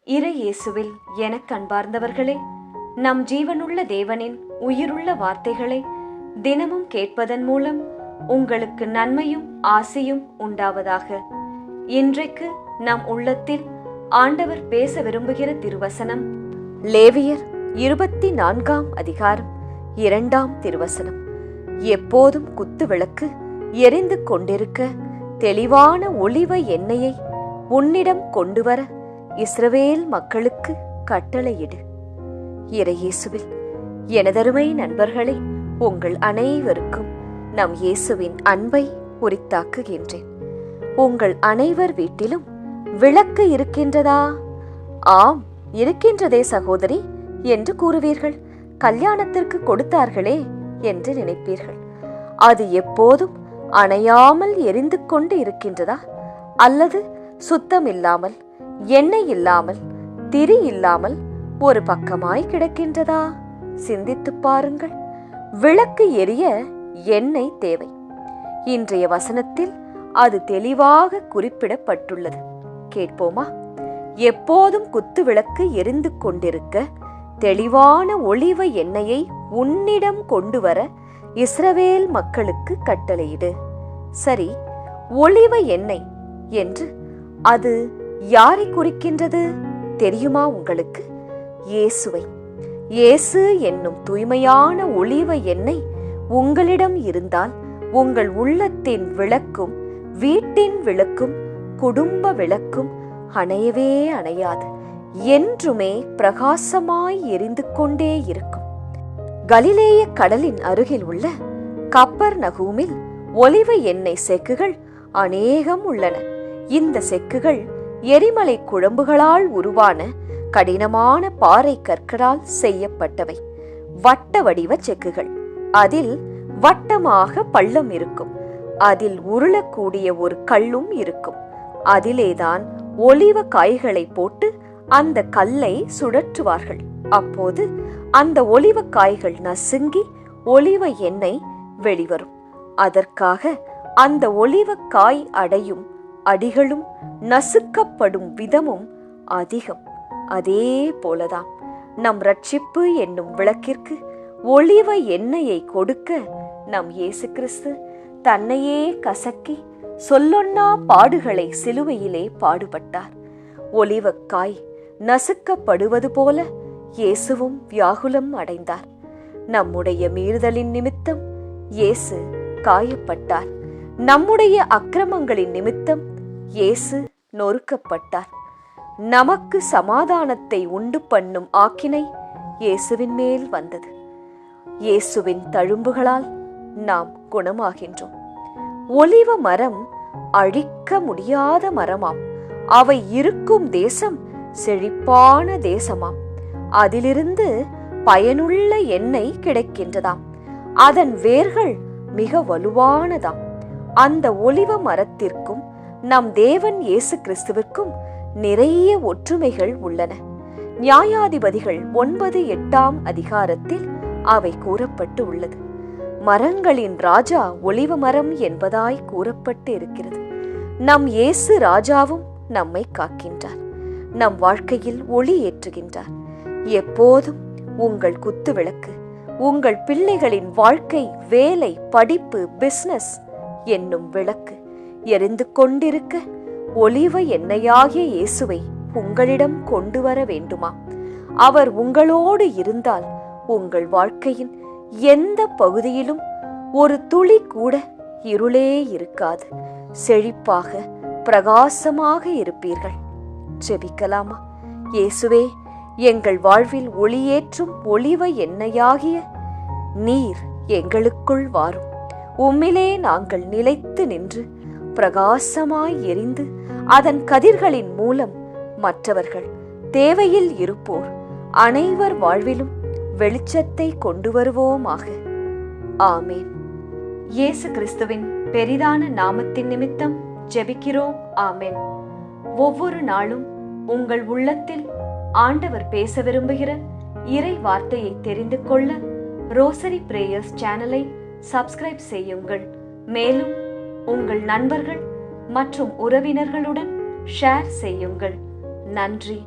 இறை இயேசுவில் எனக் அன்பார்ந்தவர்களே, நம் ஜீவனுள்ள தேவனின் உயிருள்ள வார்த்தைகளை தினமும் கேட்பதன் மூலம் உங்களுக்கு நன்மையும் ஆசையும் உண்டாவதாக. இன்றைக்கு நம் உள்ளத்தில் ஆண்டவர் பேச விரும்புகிற திருவசனம் லேவியர் 24ஆம் அதிகாரம் 2ஆம் திருவசனம். எப்போதும் குத்து விளக்கு எரிந்து கொண்டிருக்க தெளிவான ஒலிவ எண்ணெயை உன்னிடம் கொண்டுவர இஸ்ரவேல் மக்களுக்கு கட்டளையிடு. இறை இயேசுவில் எனதருமை நண்பர்களே, உங்கள் அனைவருக்கும் நம் இயேசுவின் அன்பை உரித்தாக்குகின்றேன். உங்கள் அனைவர் வீட்டிலும் விளக்கு இருக்கின்றதா? ஆம், இருக்கின்றதே சகோதரி என்று கூறுவீர்கள். கல்யாணத்திற்கு கொடுத்தார்களே என்று நினைப்பீர்கள். அது எப்போதும் அணையாமல் எரிந்து கொண்டு இருக்கின்றதா, அல்லது சுத்தம் இல்லாமல், எண்ணெய் இல்லாமல், திரி இல்லாமல் ஒரு பக்கமாய் கிடக்கின்றதா? சிந்தித்து பாருங்கள். விளக்கு எரிய எண்ணெய் தேவை. இன்றைய வசனத்தில் அது தெளிவாக குறிப்பிடப்பட்டுள்ளது. கேட்போமா? எப்போதும் குத்து விளக்கு எரிந்து கொண்டிருக்க தெளிவான ஒலிவ எண்ணெயை உன்னிடம் கொண்டு வர இஸ்ரவேல் மக்களுக்கு கட்டளையிடு. சரி, ஒலிவ எண்ணெய் என்று அது யாரை குறிக்கின்றது தெரியுமா உங்களுக்கு? இயேசுவை. இயேசு என்னும் தூய்மையான ஒலிவ எண்ணெய் உங்களிடம் இருந்தால் உங்கள் உள்ளத்தின் விளக்கும், வீட்டின் விளக்கும், குடும்ப விளக்கும் அணையவே அணையாது, என்றுமே பிரகாசமாய் எரிந்து கொண்டே இருக்கும். கலிலேய கடலின் அருகில் உள்ள கப்பர் நகூமில் ஒலிவ எண்ணெய் செக்குகள் அநேகம் உள்ளன. இந்த செக்குகள் எரிமலை குழம்புகளால் உருவான கடினமான பாறை கற்களால் செய்யப்பட்டவை. வட்ட வடிவ செக்குகள். அதில் வட்டமாக பள்ளம் இருக்கும். அதில் உருளக்கூடிய ஒரு கல்லும் இருக்கும். அதிலேதான் ஒலிவ காய்களை போட்டு அந்த கல்லை சுழற்றுவார்கள். அப்போது அந்த ஒலிவ காய்கள் நசுங்கி ஒலிவ எண்ணெய் வெளிவரும். அதற்காக அந்த ஒலிவ காய் அடையும் அடிகளும் நசுக்கப்படும் விதமும் அதிகம். அதே போலதான் நம் ரட்சிப்பு என்னும் விளக்கிற்கு ஒலிவ எண்ணெயை கொடுக்க நம் இயேசு கிறிஸ்து தன்னையே கசக்கி சொல்லொன்னா பாடுகளை சிலுவையிலே பாடுபட்டார். ஒலிவக்காய் நசுக்கப்படுவது போல இயேசுவும் வியாகுலம் அடைந்தார். நம்முடைய மீறுதலின் நிமித்தம் இயேசு காயப்பட்டார். நம்முடைய அக்கிரமங்களின் நிமித்தம் இயேசு நொறுக்கப்பட்டார். நமக்கு சமாதானத்தை உண்டு பண்ணும் ஆக்கினை இயேசுவின் மேல் வந்தது. இயேசுவின் தழும்புகளால் நாம் குணமாகின்றோம். ஒலிவ மரம் அழிக்க முடியாத மரமாம். அவை இருக்கும் தேசம் செழிப்பான தேசமாம். அதிலிருந்து பயனுள்ள எண்ணெய் கிடைக்கின்றதாம். அதன் வேர்கள் மிக வலுவானதாம். அந்த ஒலிவ மரத்திற்கும் நம் தேவன் இயேசு கிறிஸ்துவிற்கும் நிறைய ஒற்றுமைகள் உள்ளன. நியாயாதிபதிகள் 9-8ஆம் அதிகாரத்தில் அவை கூறப்பட்டு உள்ளது. மரங்களின் ராஜா ஒலிவ மரம் என்பதாய் கூறப்பட்டு இருக்கிறது. நம் இயேசு ராஜாவும் நம்மை காக்கின்றார். நம் வாழ்க்கையில் ஒளி ஏற்றுகின்றார். எப்போதும் உங்கள் குத்து விளக்கு, உங்கள் பிள்ளைகளின் வாழ்க்கை, வேலை, படிப்பு, பிசினஸ் என்னும் விளக்கு எரிந்து கொண்டிருக்க ஒலிவ எண்ணெயாகிய இயேசுவை உங்களிடம் கொண்டு வர வேண்டுமா? அவர் உங்களோடு இருந்தால் உங்கள் வாழ்க்கையின் எந்த பகுதியிலும் ஒரு துளி கூட இருளே இருக்காது. செழிப்பாக பிரகாசமாக இருப்பீர்கள். ஜெபிக்கலாமா? இயேசுவே, எங்கள் வாழ்வில் ஒளியேற்றும் ஒலிவ எண்ணெயாகிய நீர் எங்களுக்குள் வாரும். உம்மிலே நாங்கள் நிலைத்து நின்று பிரகாசமாய் எரிந்து அதன் கதிர்களின் மூலம் மற்றவர்கள், தேவையில் இருப்போர் அனைவர் வாழ்விலும் வெளிச்சத்தை கொண்டு வருவோமாக. ஆமேன். இயேசு கிறிஸ்துவின் பெரிதான நாமத்தின் நிமித்தம் ஜெபிக்கிறோம். ஆமேன். ஒவ்வொரு நாளும் உங்கள் உள்ளத்தில் ஆண்டவர் பேச விரும்புகிற இறை வார்த்தையை தெரிந்து கொள்ள ரோசரி பிரேயர்ஸ் சேனலை சப்ஸ்கிரைப் செய்யுங்கள். மேலும் உங்கள் நண்பர்கள் மற்றும் உறவினர்களுடன் ஷேர் செய்யுங்கள். நன்றி.